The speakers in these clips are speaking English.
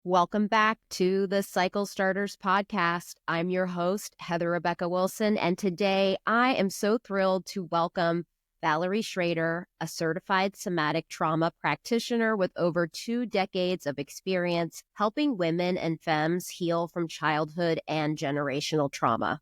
Welcome back to the Cycle Starters podcast. I'm your host, Heather Rebecca Wilson, and today I am so thrilled to welcome Valerie Schrader, a certified somatic trauma practitioner with over 2 decades of experience helping women and femmes heal from childhood and generational trauma.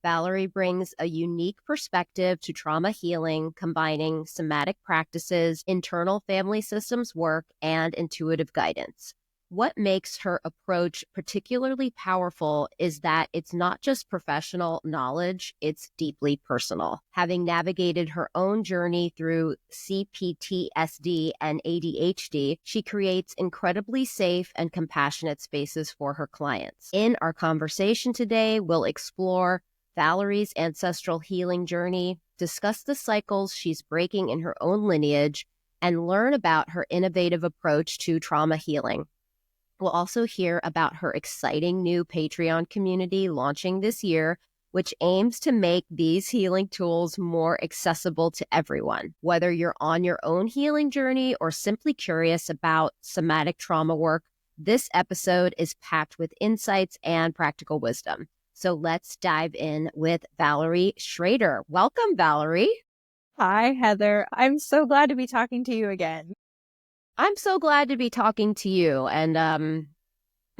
Valerie brings a unique perspective to trauma healing, combining somatic practices, internal family systems work, and intuitive guidance. What makes her approach particularly powerful is that it's not just professional knowledge, it's deeply personal. Having navigated her own journey through CPTSD and ADHD, she creates incredibly safe and compassionate spaces for her clients. In our conversation today, we'll explore Valerie's ancestral healing journey, discuss the cycles she's breaking in her own lineage, and learn about her innovative approach to trauma healing. We'll also hear about her exciting new Patreon community launching this year, which aims to make these healing tools more accessible to everyone. Whether you're on your own healing journey or simply curious about somatic trauma work, this episode is packed with insights and practical wisdom. So let's dive in with Valerie Schrader. Welcome, Valerie. Hi, Heather. I'm so glad to be talking to you again. I'm so glad to be talking to you. And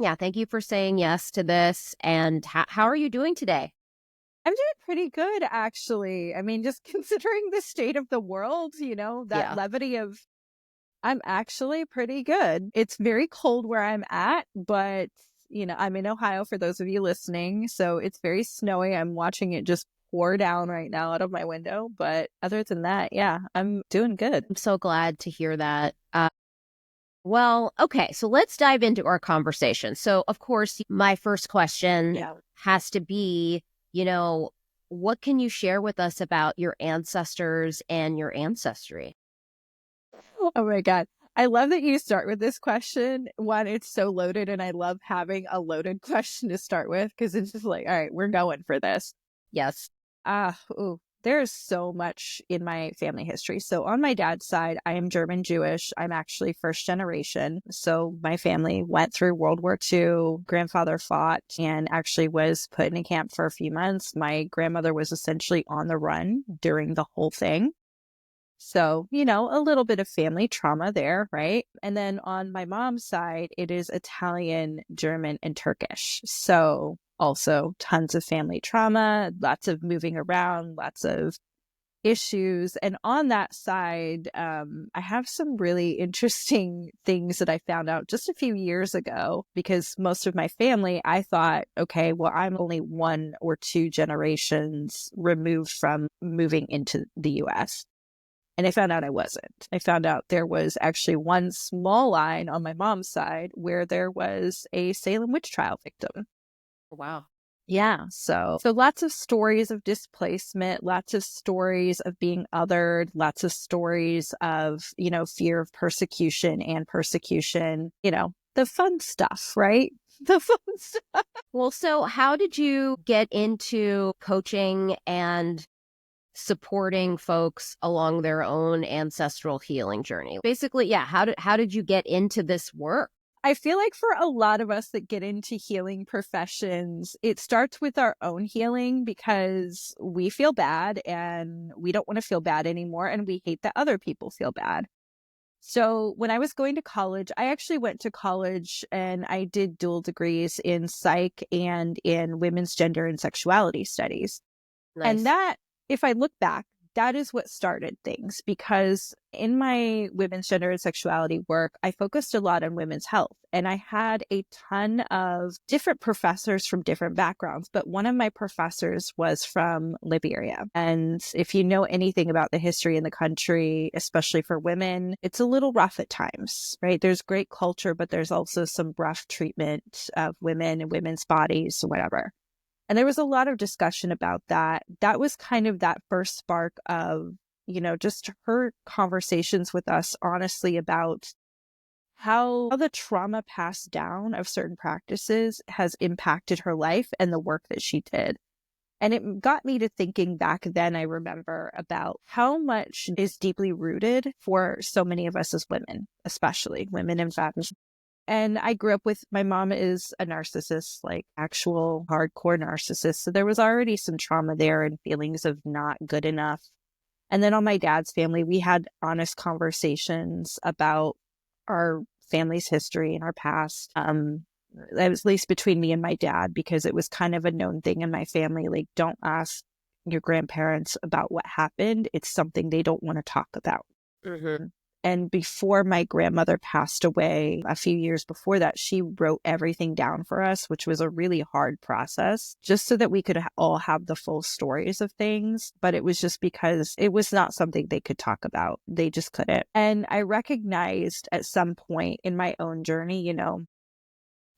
thank you for saying yes to this. And how are you doing today? I'm doing pretty good, actually. I mean, just considering the state of the world, levity of, I'm actually pretty good. It's very cold where I'm at, but, I'm in Ohio for those of you listening. So it's very snowy. I'm watching it just pour down right now out of my window. But other than that, yeah, I'm doing good. I'm so glad to hear that. Okay, so let's dive into our conversation. So, of course, my first question has to be, what can you share with us about your ancestors and your ancestry? Oh my God. I love that you start with this question. One, it's so loaded, and I love having a loaded question to start with because it's just like, all right, we're going for this. Yes. There's so much in my family history. So on my dad's side, I am German Jewish. I'm actually first generation. So my family went through World War II. Grandfather fought and actually was put in a camp for a few months. My grandmother was essentially on the run during the whole thing. So, a little bit of family trauma there, right? And then on my mom's side, it is Italian, German, and Turkish. So also tons of family trauma, lots of moving around, lots of issues. And on that side, I have some really interesting things that I found out just a few years ago, because most of my family, I thought, okay, well, I'm only 1 or 2 generations removed from moving into the US. And I found out I wasn't. I found out there was actually one small line on my mom's side where there was a Salem witch trial victim. Wow. Yeah. So lots of stories of displacement, lots of stories of being othered, lots of stories of, fear of persecution and persecution, the fun stuff, right? The fun stuff. Well, so how did you get into coaching and supporting folks along their own ancestral healing journey? Basically, how did you get into this work? I feel like for a lot of us that get into healing professions, it starts with our own healing because we feel bad and we don't want to feel bad anymore, and we hate that other people feel bad. So when I was going to college, I actually went to college and I did dual degrees in psych and in women's gender and sexuality studies. Nice. And that, if I look back, that is what started things, because in my women's gender and sexuality work, I focused a lot on women's health, and I had a ton of different professors from different backgrounds. But one of my professors was from Liberia. And if you know anything about the history in the country, especially for women, it's a little rough at times, right? There's great culture, but there's also some rough treatment of women and women's bodies, whatever. And there was a lot of discussion about that. That was kind of that first spark of, just her conversations with us, honestly, about how the trauma passed down of certain practices has impacted her life and the work that she did. And it got me to thinking back then, I remember, about how much is deeply rooted for so many of us as women, especially women and femmes, And I grew up with, my mom is a narcissist, like actual hardcore narcissist. So there was already some trauma there and feelings of not good enough. And then on my dad's family, we had honest conversations about our family's history and our past. At least between me and my dad, because it was kind of a known thing in my family. Like, don't ask your grandparents about what happened. It's something they don't want to talk about. Mm-hmm. And before my grandmother passed away, a few years before that, she wrote everything down for us, which was a really hard process, just so that we could all have the full stories of things. But it was just because it was not something they could talk about. They just couldn't. And I recognized at some point in my own journey,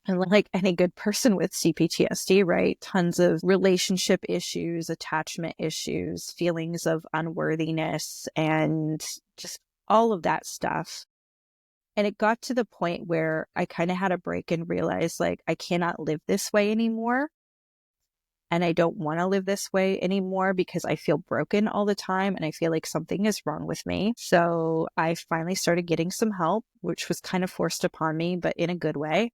and like any good person with CPTSD, right? Tons of relationship issues, attachment issues, feelings of unworthiness, and just all of that stuff. And it got to the point where I kind of had a break and realized, like, I cannot live this way anymore. And I don't want to live this way anymore because I feel broken all the time and I feel like something is wrong with me. So I finally started getting some help, which was kind of forced upon me, but in a good way.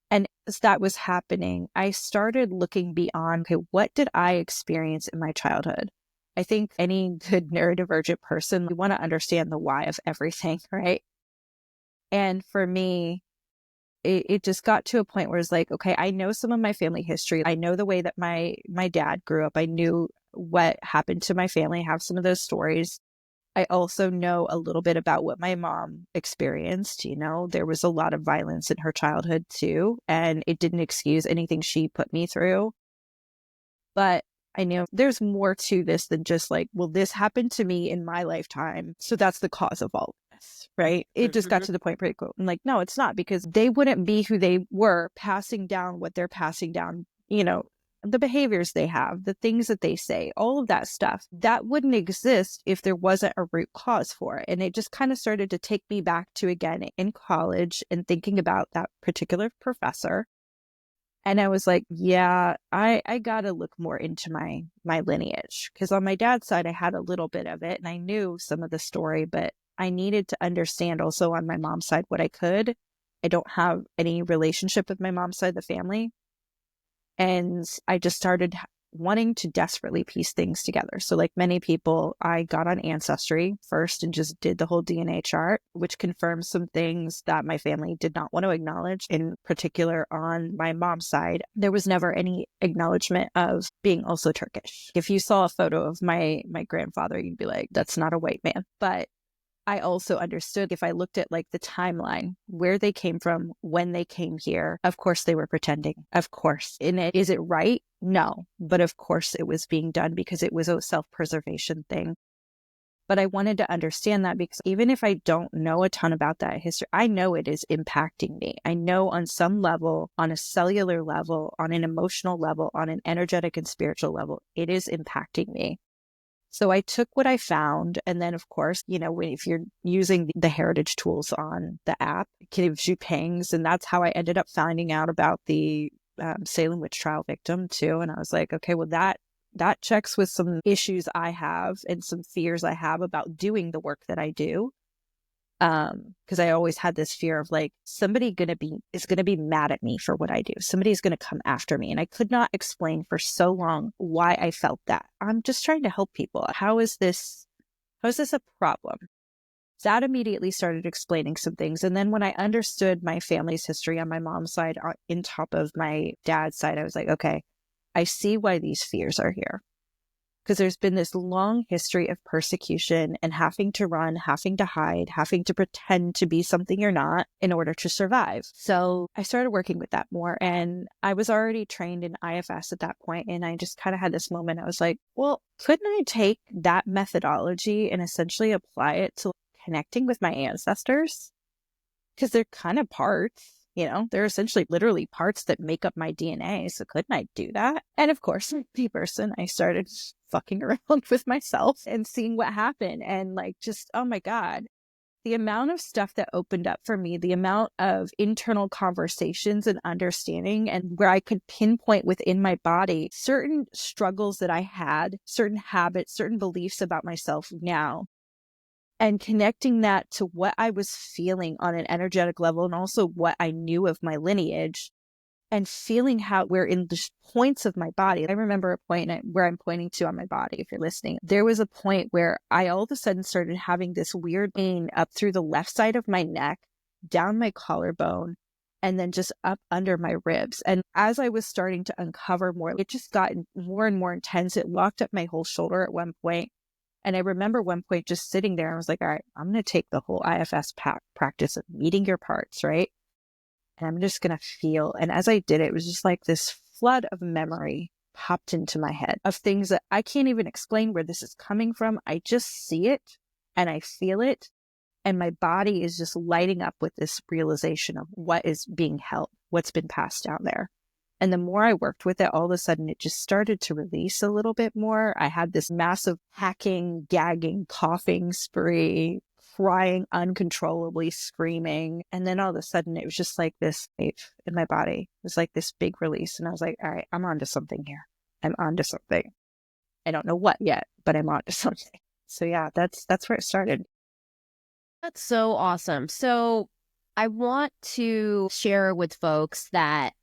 And as that was happening, I started looking beyond, okay, what did I experience in my childhood? I think any good neurodivergent person, we want to understand the why of everything, right? And for me, it just got to a point where it's like, okay, I know some of my family history. I know the way that my dad grew up. I knew what happened to my family. I have some of those stories. I also know a little bit about what my mom experienced. There was a lot of violence in her childhood too, and it didn't excuse anything she put me through. But I know there's more to this than just like, well, this happened to me in my lifetime, so that's the cause of all of this, right? It just got to the point where I'm like, no, it's not, because they wouldn't be who they were passing down what they're passing down, the behaviors they have, the things that they say, all of that stuff, that wouldn't exist if there wasn't a root cause for it. And it just kind of started to take me back to, again, in college and thinking about that particular professor. And I was like, yeah, I got to look more into my lineage, because on my dad's side, I had a little bit of it and I knew some of the story, but I needed to understand also on my mom's side what I could. I don't have any relationship with my mom's side of the family. And I just started wanting to desperately piece things together. So like many people, I got on Ancestry first and just did the whole DNA chart, which confirms some things that my family did not want to acknowledge. In particular, on my mom's side, there was never any acknowledgement of being also Turkish. If you saw a photo of my grandfather, you'd be like, that's not a white man. But I also understood, if I looked at like the timeline, where they came from, when they came here, of course they were pretending, of course. Is it right? No. But of course it was being done because it was a self-preservation thing. But I wanted to understand that, because even if I don't know a ton about that history, I know it is impacting me. I know on some level, on a cellular level, on an emotional level, on an energetic and spiritual level, it is impacting me. So I took what I found. And then, of course, if you're using the heritage tools on the app, it gives you pings. And that's how I ended up finding out about the Salem witch trial victim too. And I was like, okay, well, that checks with some issues I have and some fears I have about doing the work that I do. Because I always had this fear of like, somebody is going to be mad at me for what I do. Somebody's going to come after me. And I could not explain for so long why I felt that. I'm just trying to help people. How is this a problem? That immediately started explaining some things. And then when I understood my family's history on my mom's side, in top of my dad's side, I was like, okay, I see why these fears are here. Because there's been this long history of persecution and having to run, having to hide, having to pretend to be something you're not in order to survive. So I started working with that more, and I was already trained in IFS at that point. And I just kind of had this moment. I was like, well, couldn't I take that methodology and essentially apply it to connecting with my ancestors? Because they're kind of parts. They're essentially literally parts that make up my DNA. So couldn't I do that? And of course, the person, I started fucking around with myself and seeing what happened. And like, just, oh my God, the amount of stuff that opened up for me, the amount of internal conversations and understanding, and where I could pinpoint within my body certain struggles that I had, certain habits, certain beliefs about myself now and connecting that to what I was feeling on an energetic level and also what I knew of my lineage and feeling how we're in the points of my body. I remember a point where I'm pointing to on my body, if you're listening. There was a point where I all of a sudden started having this weird pain up through the left side of my neck, down my collarbone, and then just up under my ribs. And as I was starting to uncover more, it just got more and more intense. It locked up my whole shoulder at one point. And I remember one point just sitting there and I was like, all right, I'm going to take the whole IFS practice of meeting your parts, right? And I'm just going to feel. And as I did it, it was just like this flood of memory popped into my head of things that I can't even explain where this is coming from. I just see it and I feel it. And my body is just lighting up with this realization of what is being held, what's been passed down there. And the more I worked with it, all of a sudden it just started to release a little bit more. I had this massive hacking, gagging, coughing spree, crying uncontrollably, screaming. And then all of a sudden it was just like this wave in my body. It was like this big release. And I was like, all right, I'm onto something here. I'm onto something. I don't know what yet, but I'm onto something. So yeah, that's where it started. That's so awesome. So I want to share with folks that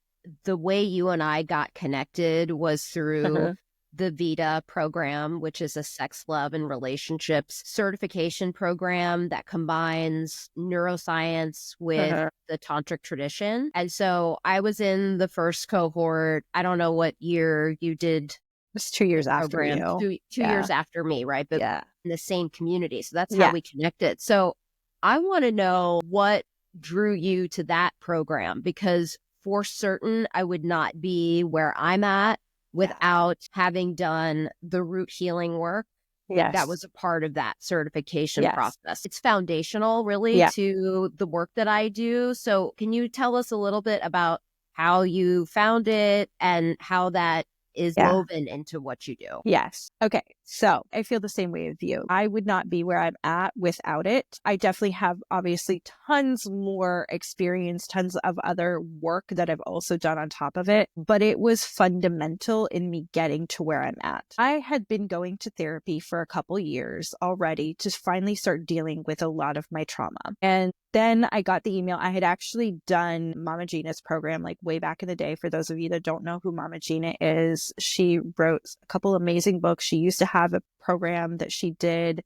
the way you and I got connected was through the VITA program, which is a sex, love, and relationships certification program that combines neuroscience with the tantric tradition. And so I was in the first cohort. I don't know what year you did. It was 2 years after you. Two years after me, right? But yeah, in the same community. So that's how we connected. So I want to know what drew you to that program, because for certain, I would not be where I'm at without having done the root healing work. Yes. That was a part of that certification process. It's foundational, really, to the work that I do. So can you tell us a little bit about how you found it and how that is woven into what you do? Yes. Okay. So I feel the same way with you. I would not be where I'm at without it. I definitely have obviously tons more experience, tons of other work that I've also done on top of it, but it was fundamental in me getting to where I'm at. I had been going to therapy for a couple years already to finally start dealing with a lot of my trauma. And then I got the email. I had actually done Mama Gina's program like way back in the day. For those of you that don't know who Mama Gina is, she wrote a couple amazing books. She used to have a program that she did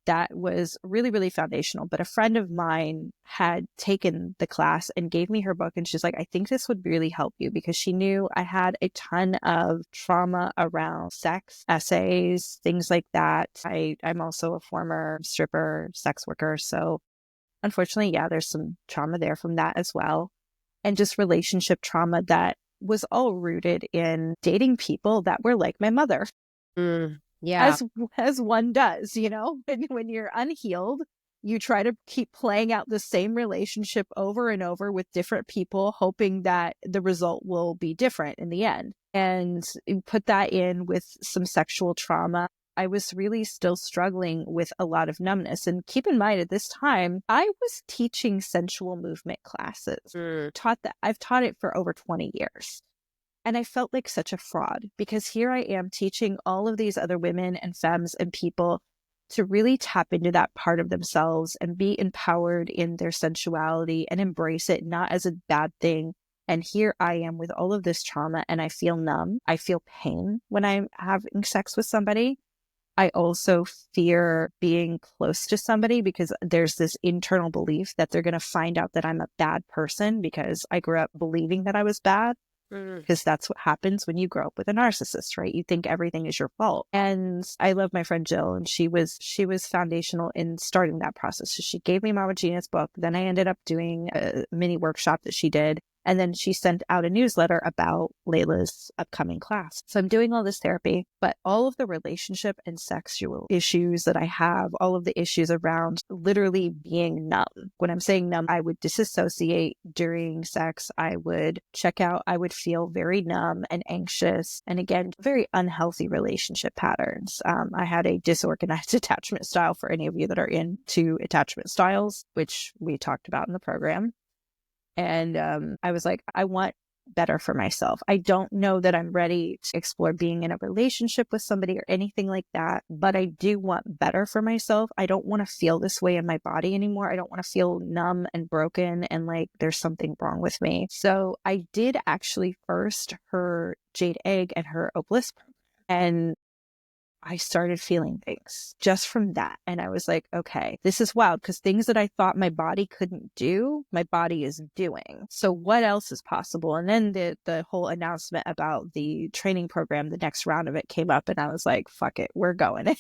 that was really, really foundational. But a friend of mine had taken the class and gave me her book. And she's like, I think this would really help you, because she knew I had a ton of trauma around sex, essays, things like that. I'm also a former stripper, sex worker. So unfortunately, there's some trauma there from that as well. And just relationship trauma that was all rooted in dating people that were like my mother. As one does, you know, when you're unhealed, you try to keep playing out the same relationship over and over with different people, hoping that the result will be different in the end. And you put that in with some sexual trauma. I was really still struggling with a lot of numbness. And keep in mind, at this time, I was teaching sensual movement classes. I've taught it for over 20 years. And I felt like such a fraud, because here I am teaching all of these other women and femmes and people to really tap into that part of themselves and be empowered in their sensuality and embrace it, not as a bad thing. And here I am with all of this trauma, and I feel numb. I feel pain when I'm having sex with somebody. I also fear being close to somebody, because there's this internal belief that they're going to find out that I'm a bad person because I grew up believing that I was bad. Because that's what happens when you grow up with a narcissist, right? You think everything is your fault. And I love my friend Jill, and she was foundational in starting that process. So she gave me Mama Gina's book. Then I ended up doing a mini workshop that she did. And then she sent out a newsletter about Layla's upcoming class. So I'm doing all this therapy, but all of the relationship and sexual issues that I have, all of the issues around literally being numb. When I'm saying numb, I would disassociate during sex. I would check out. I would feel very numb and anxious. And again, very unhealthy relationship patterns. I had a disorganized attachment style, for any of you that are into attachment styles, which we talked about in the program. And I was like, I want better for myself. I don't know that I'm ready to explore being in a relationship with somebody or anything like that, but I do want better for myself. I don't want to feel this way in my body anymore. I don't want to feel numb and broken and like there's something wrong with me. So I did actually first her jade egg and her bliss program. And I started feeling things just from that. And I was like, okay, this is wild because things that I thought my body couldn't do, my body is doing. So what else is possible? And then the whole announcement about the training program, the next round of it came up and I was like, fuck it, we're going.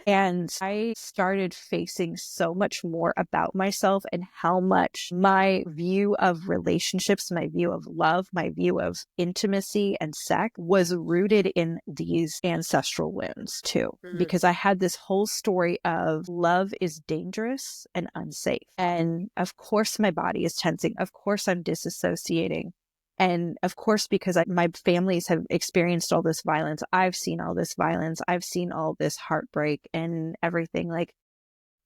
And I started facing so much more about myself and how much my view of relationships, my view of love, my view of intimacy and sex was rooted in these ancestral wounds too. Because I had this whole story of love is dangerous and unsafe. And of course my body is tensing. Of course I'm disassociating. And of course, because my families have experienced all this violence, I've seen all this violence, I've seen all this heartbreak and everything. Like,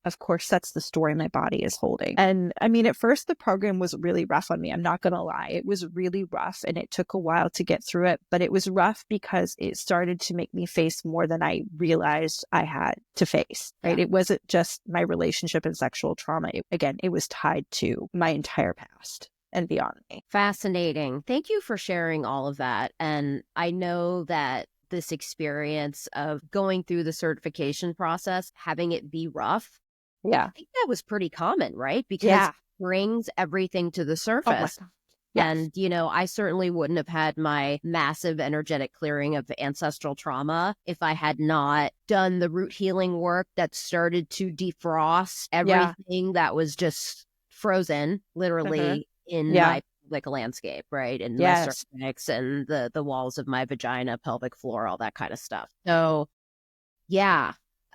of course, that's the story my body is holding. And I mean, at first, the program was really rough on me. I'm not going to lie. It was really rough and it took a while to get through it. But it was rough because it started to make me face more than I realized I had to face, right? It wasn't just my relationship and sexual trauma. It was tied to my entire past and beyond me. Fascinating. Thank you for sharing all of that. And I know that this experience of going through the certification process, having it be rough, I think that was pretty common, right? Because it brings everything to the surface. Oh yes. And, I certainly wouldn't have had my massive energetic clearing of ancestral trauma if I had not done the root healing work that started to defrost everything that was just frozen, literally, in my pelvic landscape, right? And my cervix and the walls of my vagina, pelvic floor, all that kind of stuff. So,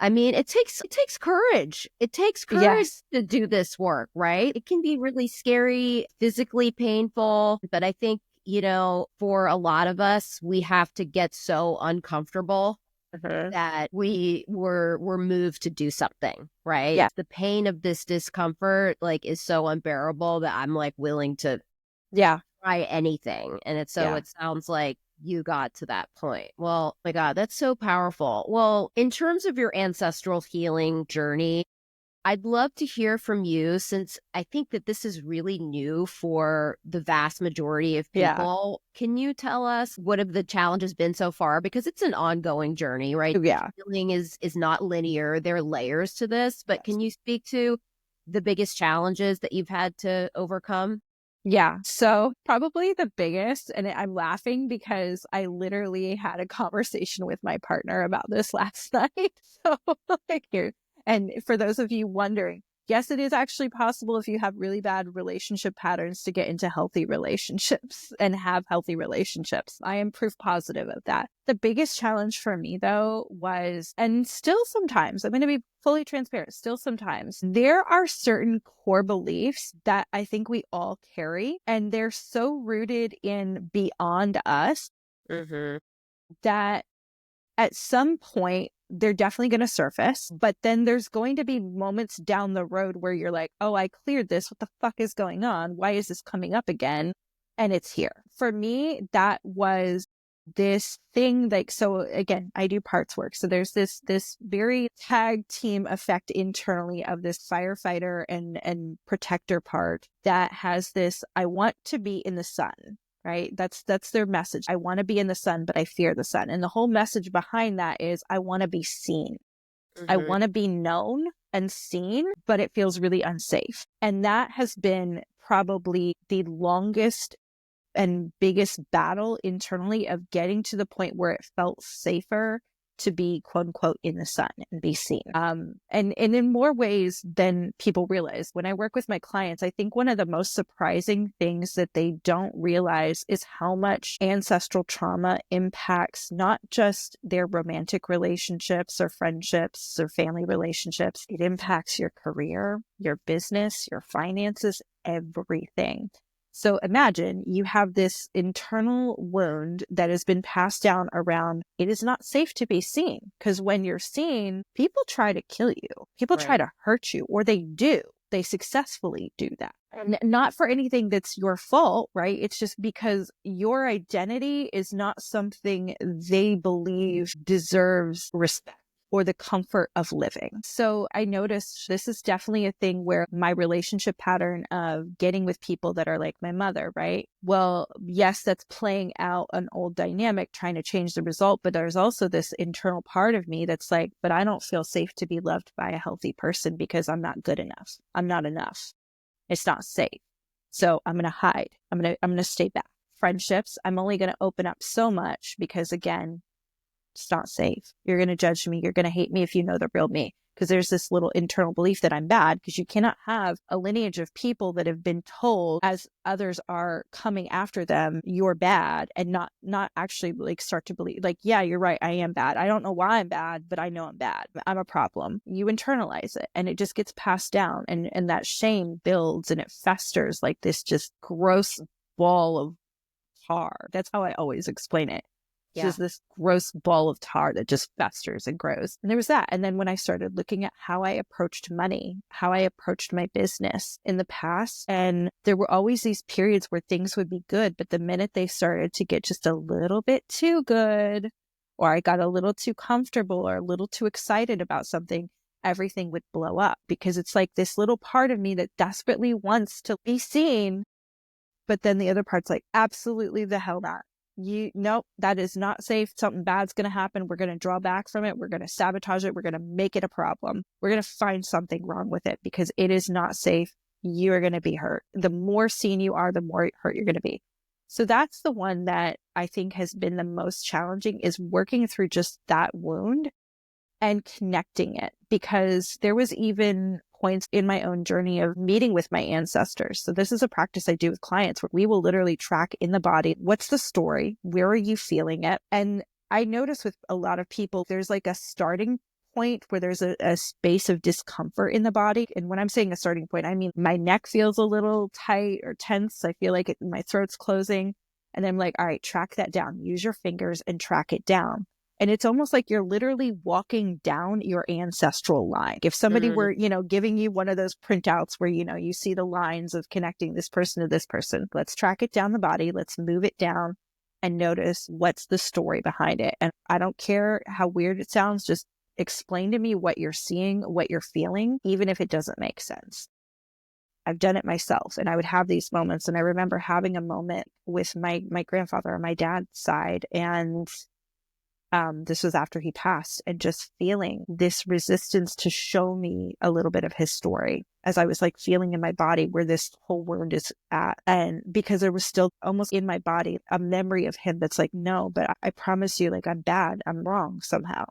I mean, it takes courage. It takes courage to do this work, right? It can be really scary, physically painful, but I think, for a lot of us, we have to get so uncomfortable that we're moved to do something, right? Yeah. The pain of this discomfort is so unbearable that I'm willing to try anything. And it sounds like you got to that point. Well, my God, that's so powerful. Well, in terms of your ancestral healing journey, I'd love to hear from you, since I think that this is really new for the vast majority of people. Can you tell us what have the challenges been so far? Because it's an ongoing journey, right? Healing is not linear. There are layers to this, but can you speak to the biggest challenges that you've had to overcome? Yeah. So probably the biggest, and I'm laughing because I literally had a conversation with my partner about this last night. So here. And for those of you wondering, yes, it is actually possible if you have really bad relationship patterns to get into healthy relationships and have healthy relationships. I am proof positive of that. The biggest challenge for me, though, was, and still sometimes, I'm going to be fully transparent, still sometimes, there are certain core beliefs that I think we all carry, and they're so rooted in beyond us that at some point, they're definitely going to surface, but then there's going to be moments down the road where you're like, oh, I cleared this. What the fuck is going on? Why is this coming up again? And it's here. For me, that was this thing so again, I do parts work. So there's this very tag team effect internally of this firefighter and protector part that has this, I want to be in the sun. Right? That's their message. I want to be in the sun, but I fear the sun. And the whole message behind that is I want to be seen. I want to be known and seen, but it feels really unsafe. And that has been probably the longest and biggest battle internally of getting to the point where it felt safer to be quote unquote in the sun and be seen. And in more ways than people realize. When I work with my clients, I think one of the most surprising things that they don't realize is how much ancestral trauma impacts not just their romantic relationships or friendships or family relationships. It impacts your career, your business, your finances, everything. So imagine you have this internal wound that has been passed down around. It is not safe to be seen, because when you're seen, people try to kill you. People try to hurt you, or they do. They successfully do that. And not for anything that's your fault, right? It's just because your identity is not something they believe deserves respect or the comfort of living. So I noticed this is definitely a thing where my relationship pattern of getting with people that are like my mother, right? Well, yes, that's playing out an old dynamic, trying to change the result. But there's also this internal part of me that's like, but I don't feel safe to be loved by a healthy person because I'm not good enough. I'm not enough. It's not safe. So I'm going to hide. I'm going to stay back. Friendships, I'm only going to open up so much because again, it's not safe. You're going to judge me. You're going to hate me if you know the real me. Because there's this little internal belief that I'm bad, because you cannot have a lineage of people that have been told as others are coming after them, you're bad, and not actually like start to believe like, yeah, you're right. I am bad. I don't know why I'm bad, but I know I'm bad. I'm a problem. You internalize it and it just gets passed down, and that shame builds and it festers like this just gross ball of tar. That's how I always explain it. It's just this gross ball of tar that just festers and grows. And there was that. And then when I started looking at how I approached money, how I approached my business in the past, and there were always these periods where things would be good, but the minute they started to get just a little bit too good, or I got a little too comfortable or a little too excited about something, everything would blow up, because it's like this little part of me that desperately wants to be seen. But then the other part's like, absolutely the hell not. Nope, that is not safe. Something bad's going to happen. We're going to draw back from it. We're going to sabotage it. We're going to make it a problem. We're going to find something wrong with it because it is not safe. You are going to be hurt. The more seen you are, the more hurt you're going to be. So that's the one that I think has been the most challenging, is working through just that wound and connecting it, because there was even points in my own journey of meeting with my ancestors. So this is a practice I do with clients where we will literally track in the body. What's the story? Where are you feeling it? And I notice with a lot of people, there's like a starting point where there's a space of discomfort in the body. And when I'm saying a starting point, I mean, my neck feels a little tight or tense. I feel like my throat's closing. And I'm like, all right, track that down. Use your fingers and track it down. And it's almost like you're literally walking down your ancestral line. If somebody were, giving you one of those printouts where, you see the lines of connecting this person to this person, let's track it down the body. Let's move it down and notice what's the story behind it. And I don't care how weird it sounds. Just explain to me what you're seeing, what you're feeling, even if it doesn't make sense. I've done it myself, and I would have these moments. And I remember having a moment with my grandfather on my dad's side, and this was after he passed, and just feeling this resistance to show me a little bit of his story as I was like feeling in my body where this whole wound is at. And because there was still almost in my body a memory of him that's like, no, but I promise you, like, I'm bad. I'm wrong somehow.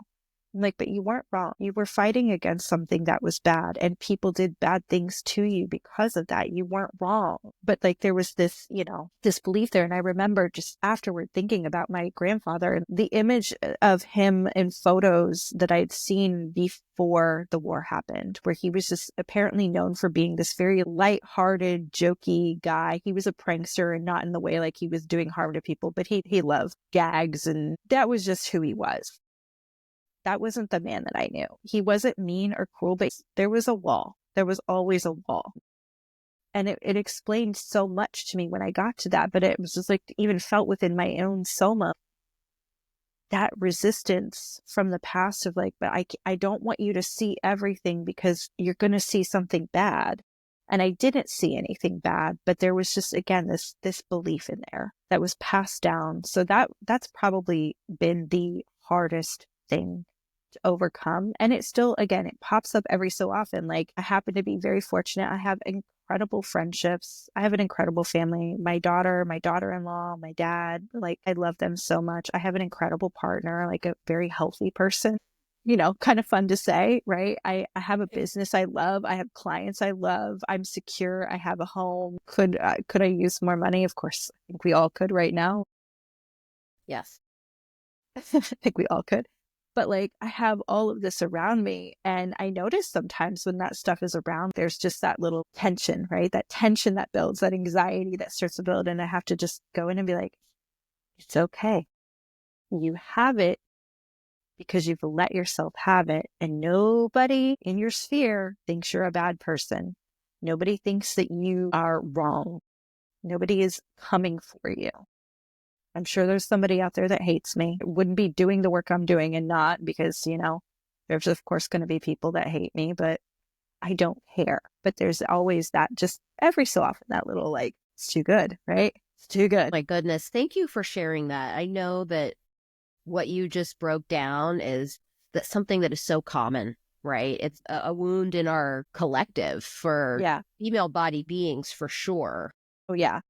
I'm like, but you weren't wrong. You were fighting against something that was bad, and people did bad things to you because of that. You weren't wrong. But like there was this, this belief there. And I remember just afterward thinking about my grandfather and the image of him in photos that I'd seen before the war happened, where he was just apparently known for being this very lighthearted, jokey guy. He was a prankster, and not in the way like he was doing harm to people, but he loved gags, and that was just who he was. That wasn't the man that I knew. He wasn't mean or cruel, but there was a wall. There was always a wall. And it explained so much to me when I got to that, but it was just like even felt within my own soma, that resistance from the past of like, but I don't want you to see everything because you're going to see something bad. And I didn't see anything bad, but there was just, again, this belief in there that was passed down. So that's probably been the hardest thing to overcome. And it still, again, it pops up every so often. Like, I happen to be very fortunate. I have incredible friendships. I have an incredible family. My daughter, my daughter-in-law, my dad, like, I love them so much. I have an incredible partner, like a very healthy person. Kind of fun to say, right? I have a business I love. I have clients I love. I'm secure. I have a home. Could I use more money? Of course, I think we all could right now. Yes. I think we all could. But like, I have all of this around me, and I notice sometimes when that stuff is around, there's just that little tension, right? That tension that builds, that anxiety that starts to build. And I have to just go in and be like, it's okay. You have it because you've let yourself have it, and nobody in your sphere thinks you're a bad person. Nobody thinks that you are wrong. Nobody is coming for you. I'm sure there's somebody out there that hates me, wouldn't be doing the work I'm doing and not because, there's of course going to be people that hate me, but I don't care. But there's always that, just every so often, that little like, it's too good, right? It's too good. My goodness. Thank you for sharing that. I know that what you just broke down is that something that is so common, right? It's a wound in our collective for female body beings for sure. Oh, yeah.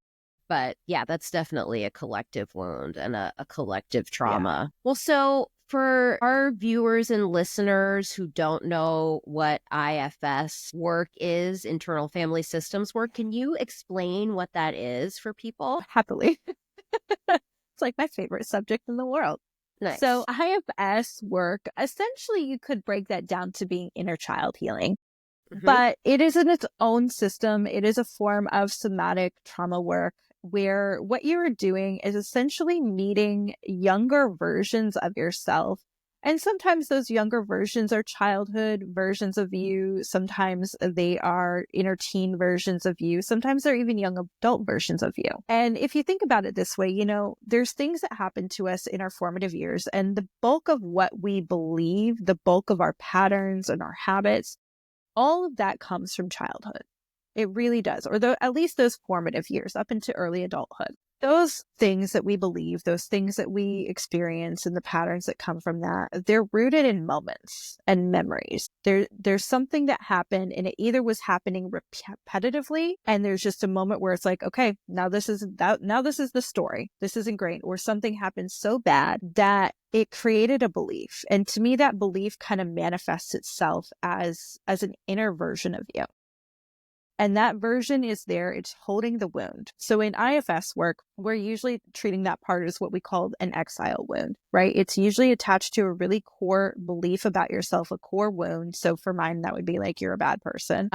But yeah, that's definitely a collective wound and a collective trauma. Yeah. Well, so for our viewers and listeners who don't know what IFS work is, internal family systems work, can you explain what that is for people? Happily. It's like my favorite subject in the world. Nice. So IFS work, essentially you could break that down to being inner child healing. Mm-hmm. But it is in its own system. It is a form of somatic trauma work where what you are doing is essentially meeting younger versions of yourself. And sometimes those younger versions are childhood versions of you. Sometimes they are inner teen versions of you. Sometimes they're even young adult versions of you. And if you think about it this way, there's things that happen to us in our formative years. And the bulk of what we believe, the bulk of our patterns and our habits, all of that comes from childhood. It really does. Or at least those formative years up into early adulthood. Those things that we believe, those things that we experience and the patterns that come from that, they're rooted in moments and memories. There's something that happened and it either was happening repetitively and there's just a moment where it's like, okay, now this is the story. This is ingrained. Or something happened so bad that it created a belief. And to me, that belief kind of manifests itself as an inner version of you. And that version is there. It's holding the wound. So in IFS work, we're usually treating that part as what we call an exile wound, right? It's usually attached to a really core belief about yourself, a core wound. So for mine, that would be like, you're a bad person.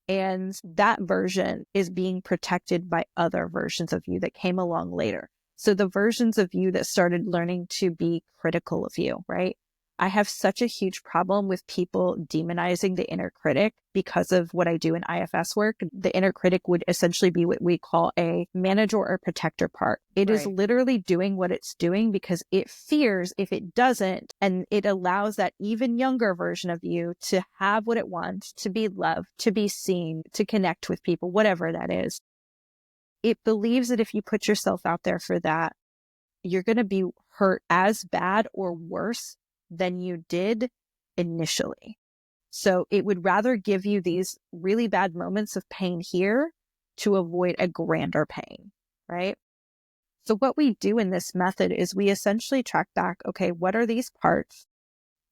And that version is being protected by other versions of you that came along later. So the versions of you that started learning to be critical of you, right? I have such a huge problem with people demonizing the inner critic because of what I do in IFS work. The inner critic would essentially be what we call a manager or protector part. It is literally doing what it's doing because it fears if it doesn't, and it allows that even younger version of you to have what it wants, to be loved, to be seen, to connect with people, whatever that is. It believes that if you put yourself out there for that, you're going to be hurt as bad or worse than you did initially. So it would rather give you these really bad moments of pain here to avoid a grander pain, right? So what we do in this method is we essentially track back, okay, what are these parts?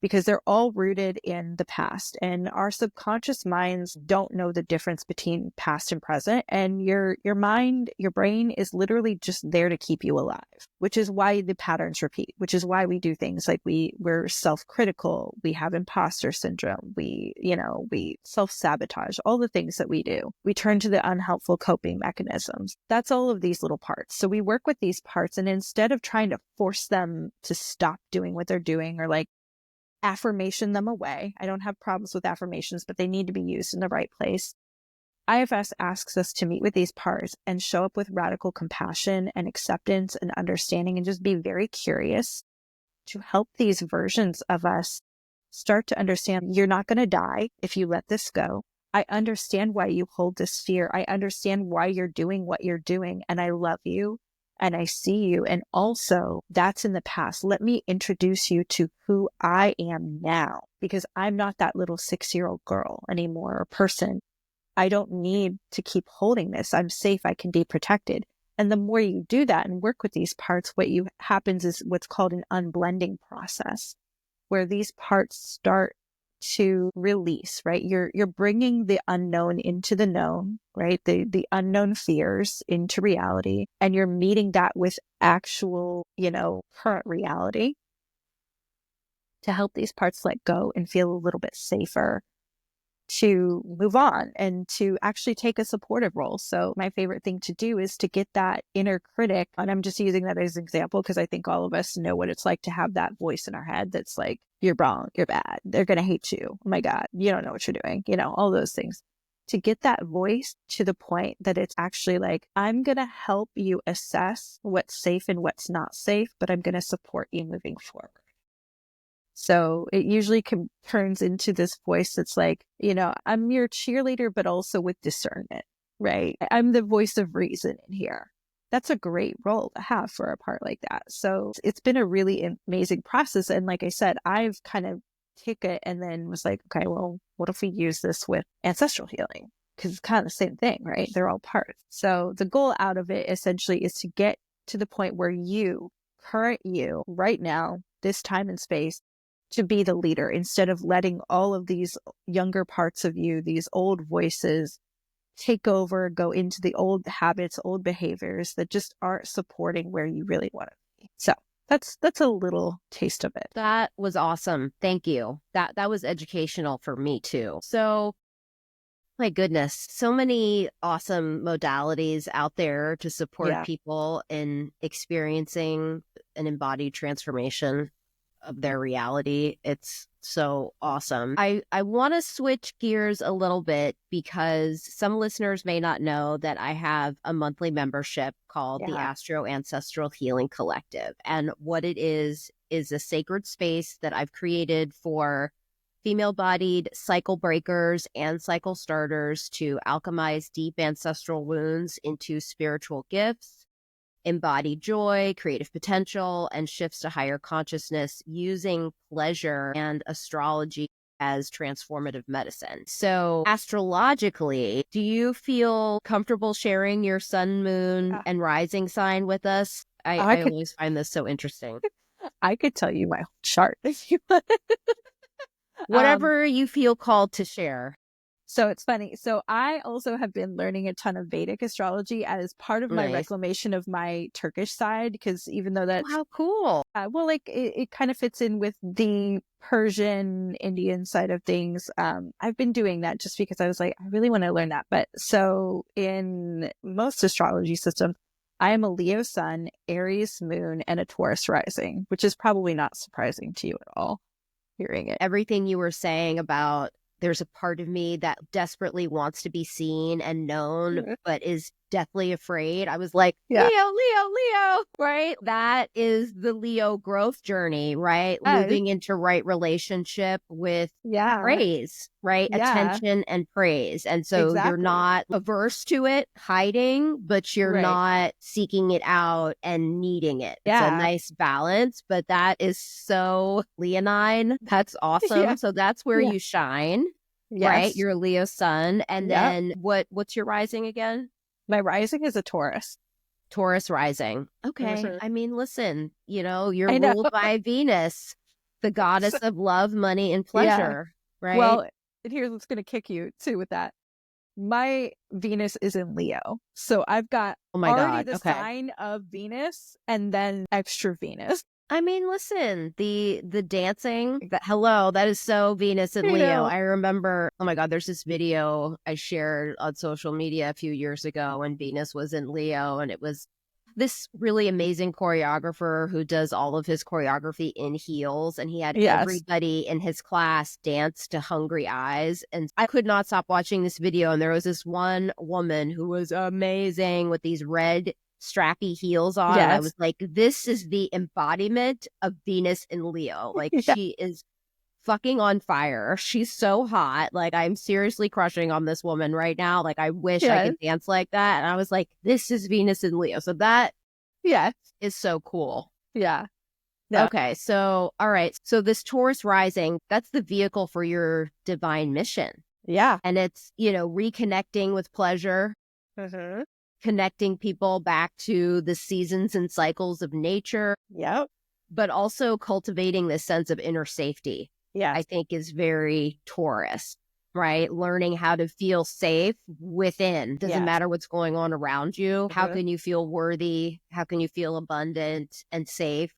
Because they're all rooted in the past, and our subconscious minds don't know the difference between past and present. And your mind, your brain is literally just there to keep you alive, which is why the patterns repeat, which is why we do things like we're self-critical, we have imposter syndrome, we self-sabotage, all the things that we do. We turn to the unhelpful coping mechanisms. That's all of these little parts. So we work with these parts, and instead of trying to force them to stop doing what they're doing or like affirmation them away. I don't have problems with affirmations, but they need to be used in the right place. IFS asks us to meet with these parts and show up with radical compassion and acceptance and understanding, and just be very curious to help these versions of us start to understand you're not going to die if you let this go. I understand why you hold this fear. I understand why you're doing what you're doing, and I love you. And I see you. And also, that's in the past. Let me introduce you to who I am now, because I'm not that little 6-year-old girl anymore or person. I don't need to keep holding this. I'm safe. I can be protected. And the more you do that and work with these parts, happens is what's called an unblending process, where these parts start to release, right? You're bringing the unknown into the known, right? The unknown fears into reality, and you're meeting that with actual, current reality to help these parts let go and feel a little bit safer to move on and to actually take a supportive role. So my favorite thing to do is to get that inner critic. And I'm just using that as an example because I think all of us know what it's like to have that voice in our head that's like, you're wrong, you're bad, they're going to hate you. Oh my God, you don't know what you're doing. All those things. to get that voice to the point that it's actually like, I'm going to help you assess what's safe and what's not safe, but I'm going to support you moving forward. So it usually turns into this voice that's like, I'm your cheerleader, but also with discernment, right? I'm the voice of reason in here. That's a great role to have for a part like that. So it's been a really amazing process. And like I said, I've kind of taken it and then was like, okay, well, what if we use this with ancestral healing? Because it's kind of the same thing, right? They're all parts. So the goal out of it essentially is to get to the point where current you, right now, this time and space, to be the leader instead of letting all of these younger parts of you, these old voices, take over, go into the old habits, old behaviors that just aren't supporting where you really want to be. So that's a little taste of it. That was awesome. Thank you. That was educational for me too. So my goodness, so many awesome modalities out there to support people in experiencing an embodied transformation of their reality. It's so awesome. I want to switch gears a little bit because some listeners may not know that I have a monthly membership called the Ancestral Healing Collective. And what it is a sacred space that I've created for female-bodied cycle breakers and cycle starters to alchemize deep ancestral wounds into spiritual gifts, embody joy, creative potential, and shifts to higher consciousness using pleasure and astrology as transformative medicine. So astrologically, do you feel comfortable sharing your sun, moon, and rising sign with us? I always find this so interesting. I could tell you my whole chart if you want. Whatever you feel called to share. So it's funny. So I also have been learning a ton of Vedic astrology as part of my reclamation of my Turkish side, because even though that's... How cool. Well, like it kind of fits in with the Persian, Indian side of things. I've been doing that just because I was like, I really want to learn that. But so in most astrology systems, I am a Leo sun, Aries moon, and a Taurus rising, which is probably not surprising to you at all, hearing it. Everything you were saying about there's a part of me that desperately wants to be seen and known, but is deathly afraid. I was like, Leo, right? That is the Leo growth journey, right? Moving into right relationship with praise, right? Attention and praise. And so you're not averse to it, hiding, but you're not seeking it out and needing it. It's a nice balance, but that is so Leonine. That's awesome. So that's where you shine, right? You're a Leo sun. And then what's your rising again? My rising is a Taurus. Taurus rising. Okay. I mean, listen, you're ruled by Venus, the goddess of love, money, and pleasure, right? Well, and here's what's going to kick you too with that. My Venus is in Leo. So I've got the sign of Venus and then extra Venus. I mean, listen, the dancing, that is so Venus and Leo. I remember, oh my God, there's this video I shared on social media a few years ago when Venus was in Leo, and it was this really amazing choreographer who does all of his choreography in heels, and he had everybody in his class dance to Hungry Eyes. And I could not stop watching this video. And there was this one woman who was amazing with these red strappy heels on. And I was like, this is the embodiment of Venus in Leo. Like she is fucking on fire. She's so hot. Like I'm seriously crushing on this woman right now. Like I wish I could dance like that. And I was like, this is Venus in Leo. So that is so cool. Yeah. Okay. So, all right. So this Taurus rising, that's the vehicle for your divine mission. Yeah. And it's, reconnecting with pleasure. Connecting people back to the seasons and cycles of nature. Yep. But also cultivating this sense of inner safety. Yeah. I think is very Taurus, right? Learning how to feel safe within. Doesn't matter what's going on around you. How can you feel worthy? How can you feel abundant and safe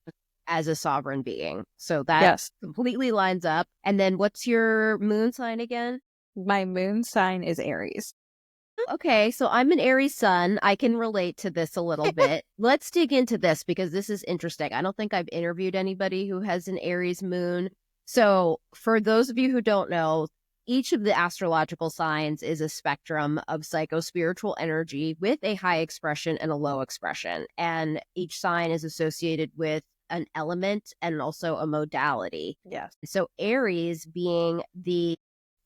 as a sovereign being? So that completely lines up. And then what's your moon sign again? My moon sign is Aries. Okay, so I'm an Aries sun. I can relate to this a little bit. Let's dig into this because this is interesting. I don't think I've interviewed anybody who has an Aries moon. So for those of you who don't know, Each of the astrological signs is a spectrum of psycho-spiritual energy with a high expression and a low expression. And each sign is associated with an element and also a modality. Yes. So Aries being the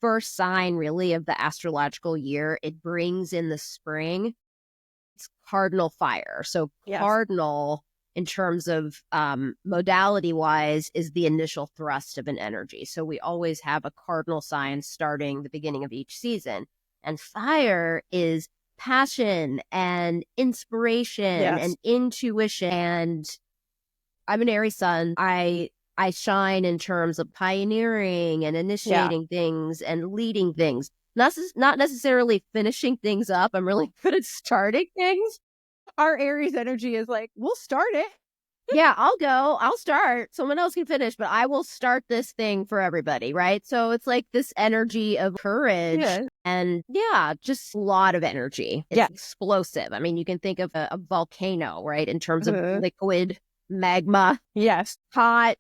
first sign really of the astrological year, it brings in the spring. It's cardinal fire. So Yes. cardinal in terms of modality wise is the initial thrust of an energy. So we always have a cardinal sign starting the beginning of each season. And fire is passion and inspiration and intuition. And I'm an Aries sun. I shine in terms of pioneering and initiating things and leading things. Not necessarily finishing things up. I'm really good at starting things. Our Aries energy is like, we'll start it. Yeah, I'll go. I'll start. Someone else can finish, but I will start this thing for everybody, right? So it's like this energy of courage and just a lot of energy. It's explosive. I mean, you can think of a volcano, right? In terms of liquid magma. Yes. Hot.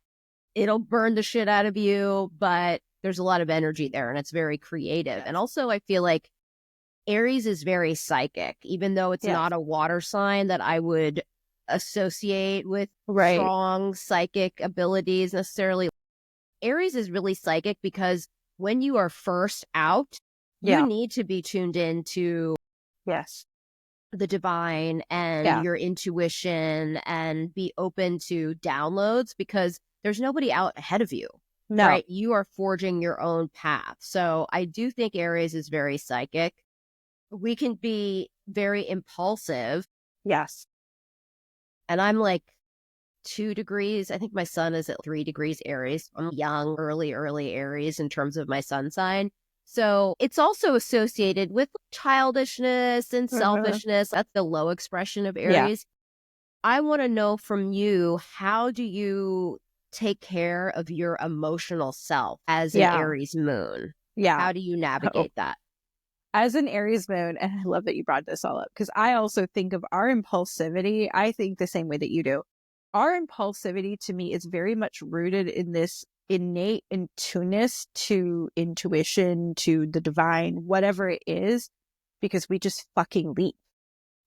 It'll burn the shit out of you, but there's a lot of energy there and it's very creative. And also I feel like Aries is very psychic, even though it's not a water sign that I would associate with strong psychic abilities necessarily. Aries is really psychic because when you are first out, you need to be tuned in to the divine and your intuition and be open to downloads because there's nobody out ahead of you. No. Right? You are forging your own path. So I do think Aries is very psychic. We can be very impulsive. Yes. And I'm like 2 degrees. I think my sun is at 3 degrees Aries. I'm young, early Aries in terms of my sun sign. So it's also associated with childishness and selfishness. That's the low expression of Aries. I want to know from you, how do you take care of your emotional self as an Aries moon? How do you navigate that? As an Aries moon, and I love that you brought this all up because I also think of our impulsivity. I think the same way that you do. Our impulsivity to me is very much rooted in this innate intuneness to intuition, to the divine, whatever it is, because we just fucking leap.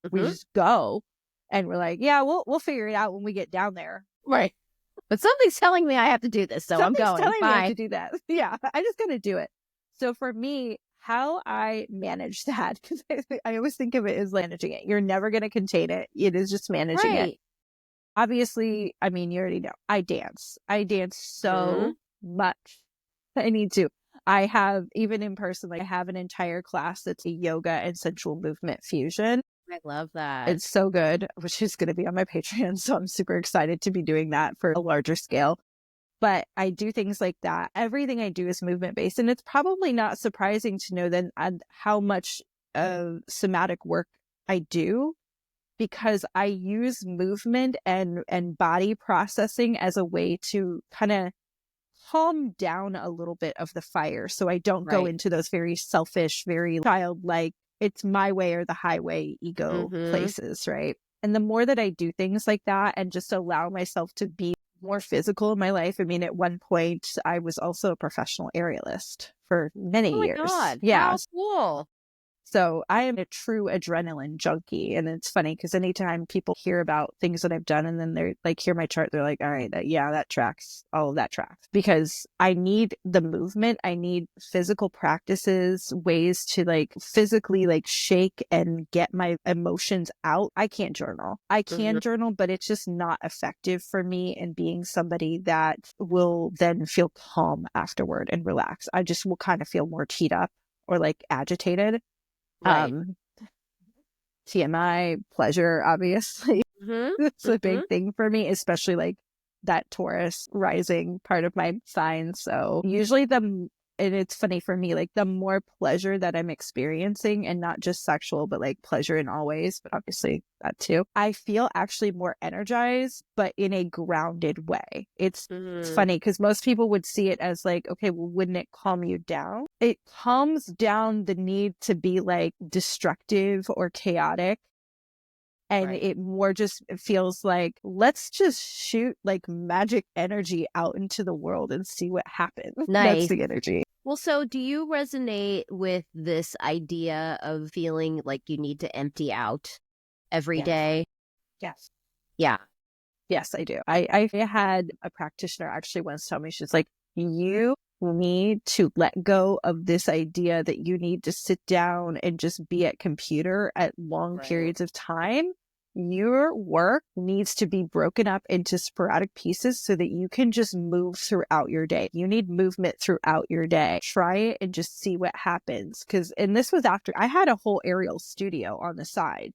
We just go and we're like, yeah, we'll figure it out when we get down there. Right. But something's telling me I have to do this, so I'm going. Something's telling me I have to do that. Yeah, I just gotta do it. So for me, how I manage that, because I always think of it as managing it. You're never going to contain it. It is just managing it. Obviously, I mean, you already know. I dance. I dance so much. I need to. I have, even in person, like I have an entire class that's a yoga and sensual movement fusion. I love that. It's so good, which is going to be on my Patreon. So I'm super excited to be doing that for a larger scale. But I do things like that. Everything I do is movement based. And it's probably not surprising to know then how much somatic work I do, because I use movement and body processing as a way to kind of calm down a little bit of the fire. So I don't go into those very selfish, very childlike, it's my way or the highway ego places, right? And the more that I do things like that and just allow myself to be more physical in my life. I mean, at one point, I was also a professional aerialist for many years. Oh my God. Yeah. How cool. So I am a true adrenaline junkie. And it's funny because anytime people hear about things that I've done and then they're like, hear my chart, they're like, all right, that tracks. All of that tracks. Because I need the movement. I need physical practices, ways to like physically like shake and get my emotions out. I can't journal. I can journal, but it's just not effective for me in being somebody that will then feel calm afterward and relax. I just will kind of feel more teed up or like agitated. Right. TMI, pleasure, obviously. It's a big thing for me, especially like that Taurus rising part of my sign. So usually and it's funny for me, like the more pleasure that I'm experiencing, and not just sexual, but like pleasure in all ways, but obviously that too, I feel actually more energized, but in a grounded way. It's funny because most people would see it as like, okay, well, wouldn't it calm you down? It calms down the need to be like destructive or chaotic. And it more just feels like, let's just shoot like magic energy out into the world and see what happens. Nice. That's the energy. Well, so do you resonate with this idea of feeling like you need to empty out every Yes. day? Yes. Yeah. Yes, I do. I had a practitioner actually once tell me, she's like, you need to let go of this idea that you need to sit down and just be at computer at long Right. periods of time. Your work needs to be broken up into sporadic pieces so that you can just move throughout your day. You need movement throughout your day. Try it and just see what happens. And this was after I had a whole aerial studio on the side.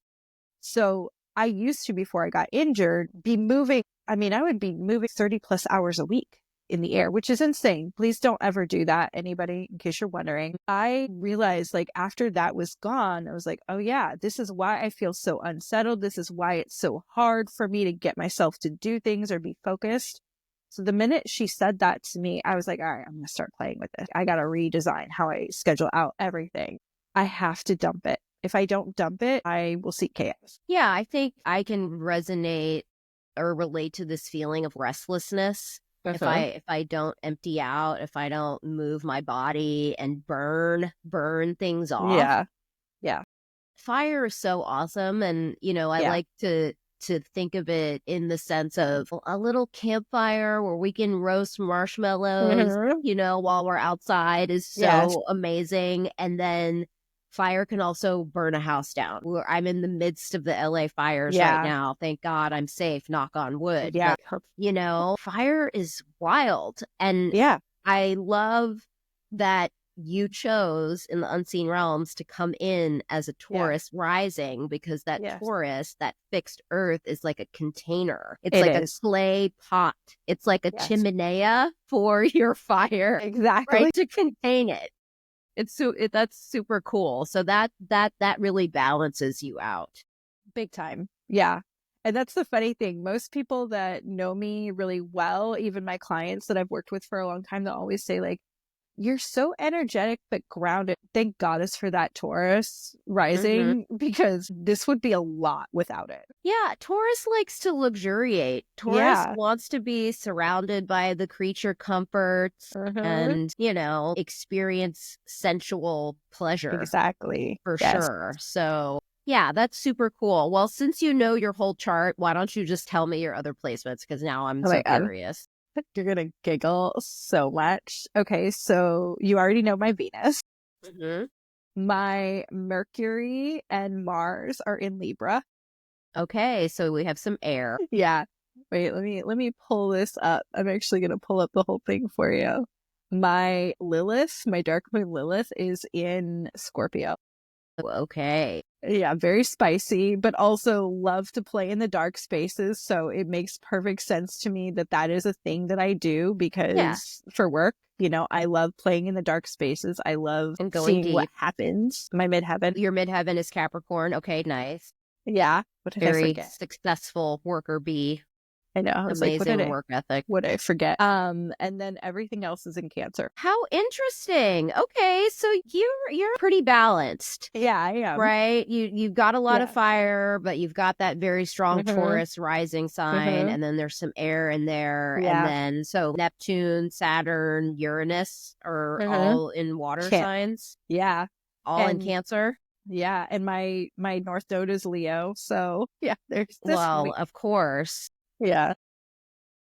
So I used to, before I got injured, be moving. I mean, I would be moving 30 plus hours a week in the air, which is insane. Please don't ever do that, anybody, in case you're wondering. I realized like after that was gone, I was like, oh yeah, this is why I feel so unsettled. This is why it's so hard for me to get myself to do things or be focused. So the minute she said that to me, I was like, all right, I'm going to start playing with this. I got to redesign how I schedule out everything. I have to dump it. If I don't dump it, I will seek chaos. Yeah, I think I can resonate or relate to this feeling of restlessness. If I don't empty out, if I don't move my body and burn things off. Yeah. Fire is so awesome, and I like to think of it in the sense of a little campfire where we can roast marshmallows, while we're outside is so amazing. And then fire can also burn a house down. I'm in the midst of the LA fires right now. Thank God I'm safe, knock on wood. Yeah. But, fire is wild. And I love that you chose in the unseen realms to come in as a Taurus rising, because that Taurus, that fixed earth, is like a container. It's like a clay pot. It's like a chimenea for your fire. Exactly. Right? To contain it. That's super cool. So that really balances you out. Big time. Yeah. And that's the funny thing. Most people that know me really well, even my clients that I've worked with for a long time, they'll always say like, you're so energetic but grounded. Thank goddess for that Taurus rising, because this would be a lot without it. Yeah, Taurus likes to luxuriate. Taurus wants to be surrounded by the creature comforts and, experience sensual pleasure. Exactly. For sure. So, yeah, that's super cool. Well, since you know your whole chart, why don't you just tell me your other placements? Because now I'm so curious. You're going to giggle so much. Okay, so you already know my Venus. My Mercury and Mars are in Libra. Okay, so we have some air. Yeah. Wait, let me pull this up. I'm actually going to pull up the whole thing for you. My Lilith, my dark moon Lilith, is in Scorpio. Okay. Yeah, very spicy, but also love to play in the dark spaces. So it makes perfect sense to me that that is a thing that I do, because for work, I love playing in the dark spaces. I love seeing what happens. My midheaven. Your midheaven is Capricorn. Okay, nice. Yeah. What did I Very forget? successful worker bee. I know. I was amazing like, work ethic. What did I forget? And then everything else is in Cancer. How interesting. Okay, so you're pretty balanced. Yeah, I am. Right? You've got a lot of fire, but you've got that very strong Taurus rising sign, and then there's some air in there. And then so Neptune, Saturn, Uranus are all in water signs. Yeah. All in Cancer. Yeah. And my North Node is Leo. So yeah, there's this. Well, of course. Yeah.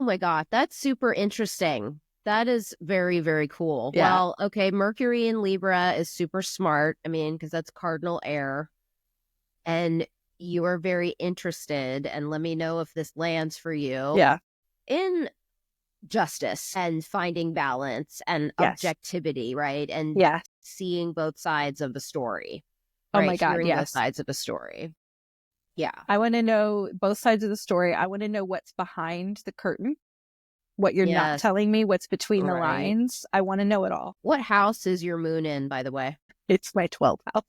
Oh my God, that's super interesting. That is very, very cool. Yeah. Well, okay, Mercury in Libra is super smart. I mean, because that's cardinal air. And you are very interested, and let me know if this lands for you. Yeah. In justice and finding balance and objectivity, right? And seeing both sides of the story. Oh right? my God, Hearing both sides of the story. Yeah. I want to know both sides of the story. I want to know what's behind the curtain, what you're not telling me, what's between the lines. I want to know it all. What house is your moon in, by the way? It's my 12th house.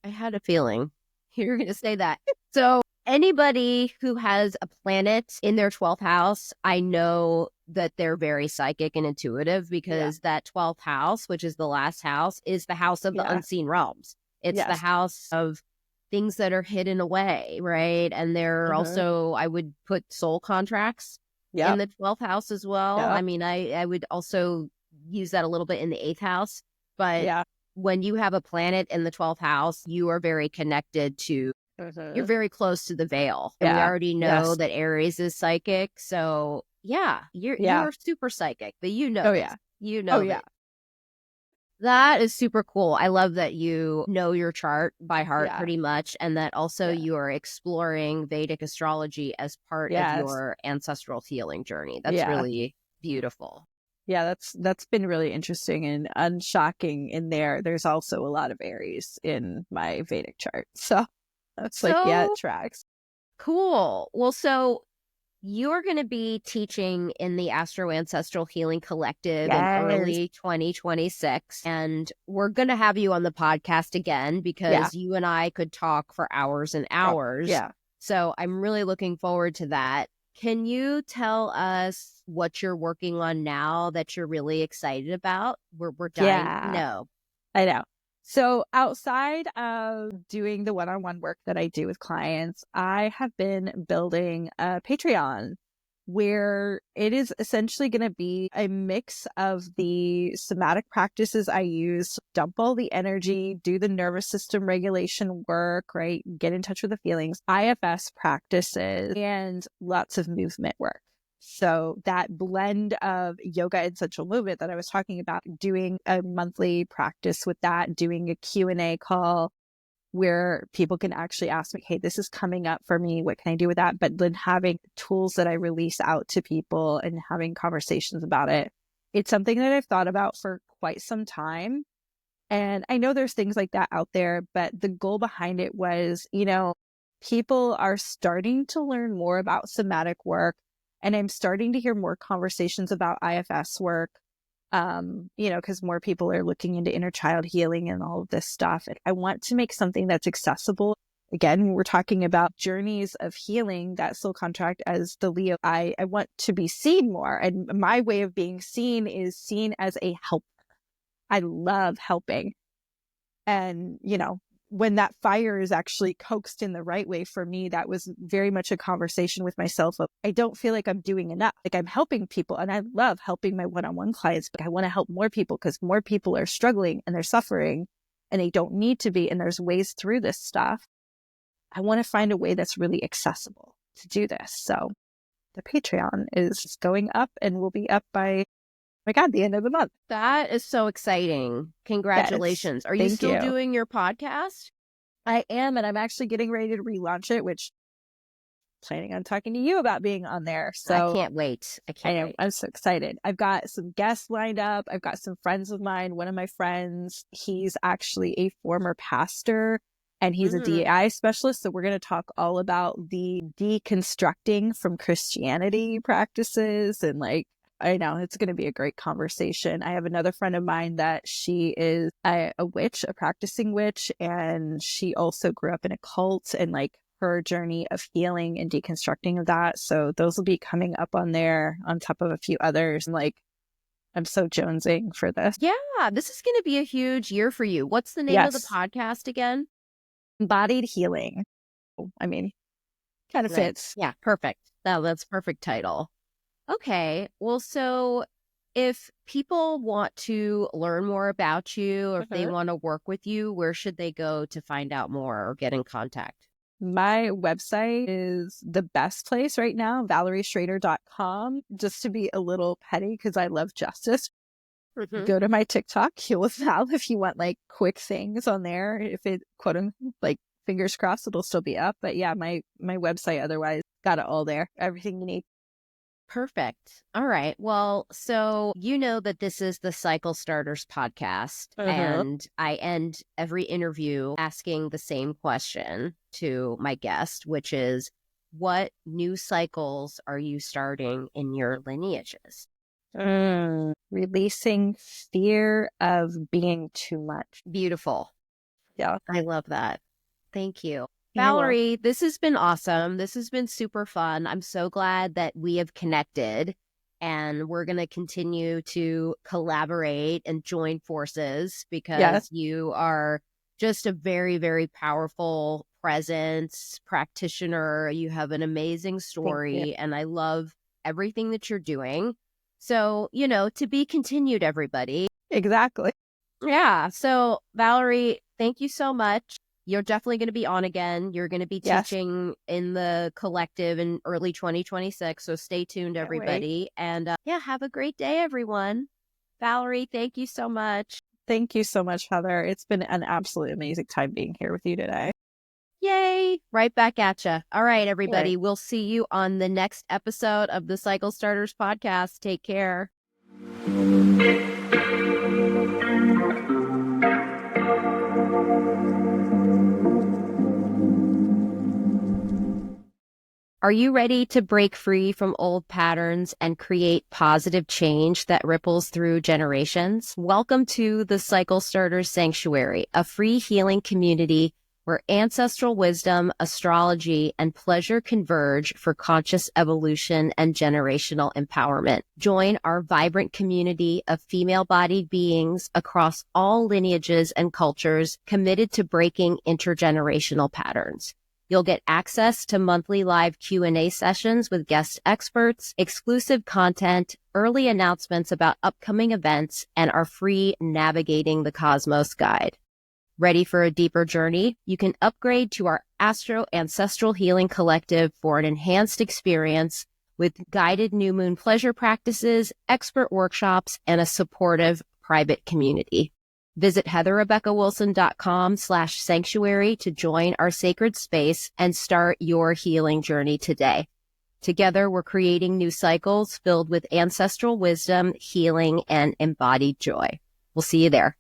I had a feeling you're going to say that. So anybody who has a planet in their 12th house, I know that they're very psychic and intuitive, because that 12th house, which is the last house, is the house of the unseen realms. It's the house of things that are hidden away, right? And there are also, I would put soul contracts in the 12th house as well. I mean, I would also use that a little bit in the 8th house. But Yeah. when you have a planet in the 12th house, you are very connected to, you're very close to the veil. And we Yeah. already know that Aries is psychic. So yeah, you're super psychic, but you know Oh, this. yeah. You know yeah. that is super cool. I love that you know your chart by heart Yeah. pretty much, and that also Yeah. you are exploring Vedic astrology as part of Yes. your ancestral healing journey. That's Yeah. really beautiful. Yeah, that's been really interesting and unshocking in there. There's also a lot of Aries in my Vedic chart. So that's like, yeah, it So tracks. cool. Well, so you're going to be teaching in the Astro Ancestral Healing Collective in Yes. early 2026. And we're going to have you on the podcast again because you and I could talk for hours and hours. Yeah. So I'm really looking forward to that. Can you tell us what you're working on now that you're really excited about? We're dying to know. I know. So outside of doing the one-on-one work that I do with clients, I have been building a Patreon where it is essentially going to be a mix of the somatic practices I use to dump all the energy, do the nervous system regulation work, right? Get in touch with the feelings, IFS practices, and lots of movement work. So that blend of yoga and central movement that I was talking about, doing a monthly practice with that, doing a Q&A call where people can actually ask me, hey, this is coming up for me. What can I do with that? But then having tools that I release out to people and having conversations about it. It's something that I've thought about for quite some time. And I know there's things like that out there, but the goal behind it was, people are starting to learn more about somatic work. And I'm starting to hear more conversations about IFS work, because more people are looking into inner child healing and all of this stuff. And I want to make something that's accessible. Again, we're talking about journeys of healing, that soul contract as the Leo. I want to be seen more. And my way of being seen is seen as a helper. I love helping. And, when that fire is actually coaxed in the right way for me, that was very much a conversation with myself of, I don't feel like I'm doing enough. Like I'm helping people and I love helping my one-on-one clients, but I want to help more people because more people are struggling and they're suffering and they don't need to be. And there's ways through this stuff. I want to find a way that's really accessible to do this. So the Patreon is going up and will be up by, oh my God, the end of the month. That is so exciting. Congratulations. Yes, Are you thank still you. doing your podcast? I am, and I'm actually getting ready to relaunch it, which I'm planning on talking to you about being on there. So I can't wait. I'm so excited. I've got some guests lined up. I've got some friends of mine. One of my friends, he's actually a former pastor and he's a DEI specialist. So we're going to talk all about the deconstructing from Christianity practices. And I know it's going to be a great conversation. I have another friend of mine that she is a witch, a practicing witch, and she also grew up in a cult and her journey of healing and deconstructing of that. So those will be coming up on there on top of a few others. And I'm so jonesing for this. Yeah, this is going to be a huge year for you. What's the name of the podcast again? Embodied healing. I mean, kind of fits. Yeah, perfect. That's perfect title. Okay. Well, so if people want to learn more about you or if they want to work with you, where should they go to find out more or get in contact? My website is the best place right now, valerieschrader.com. Just to be a little petty because I love justice. Go to my TikTok, Heal with Val, if you want quick things on there. If it fingers crossed, it'll still be up. But yeah, my website otherwise got it all there. Everything you need. Perfect. All right. Well, so you know that this is the Cycle Starters podcast, and I end every interview asking the same question to my guest, which is, what new cycles are you starting in your lineages? Releasing fear of being too much. Beautiful. Yeah. I love that. Thank you. Valerie, this has been awesome. This has been super fun. I'm so glad that we have connected and we're going to continue to collaborate and join forces because you are just a very, very powerful presence, practitioner. You have an amazing story and I love everything that you're doing. So, to be continued, everybody. Exactly. Yeah. So, Valerie, thank you so much. You're definitely going to be on again. You're going to be Yes. teaching in the collective in early 2026. So stay tuned, Can't wait. everybody. And have a great day, everyone. Valerie, thank you so much. Thank you so much, Heather. It's been an absolute amazing time being here with you today. Yay. Right back at you. All right, everybody. Right. We'll see you on the next episode of the Cycle Starters podcast. Take care. Are you ready to break free from old patterns and create positive change that ripples through generations? Welcome to the Cycle Starters Sanctuary, a free healing community where ancestral wisdom, astrology, and pleasure converge for conscious evolution and generational empowerment. Join our vibrant community of female-bodied beings across all lineages and cultures committed to breaking intergenerational patterns. You'll get access to monthly live Q&A sessions with guest experts, exclusive content, early announcements about upcoming events, and our free Navigating the Cosmos guide. Ready for a deeper journey? You can upgrade to our Ancestral Healing Collective for an enhanced experience with guided new moon pleasure practices, expert workshops, and a supportive private community. Visit heatherrebeccawilson.com/sanctuary to join our sacred space and start your healing journey today. Together, we're creating new cycles filled with ancestral wisdom, healing, and embodied joy. We'll see you there.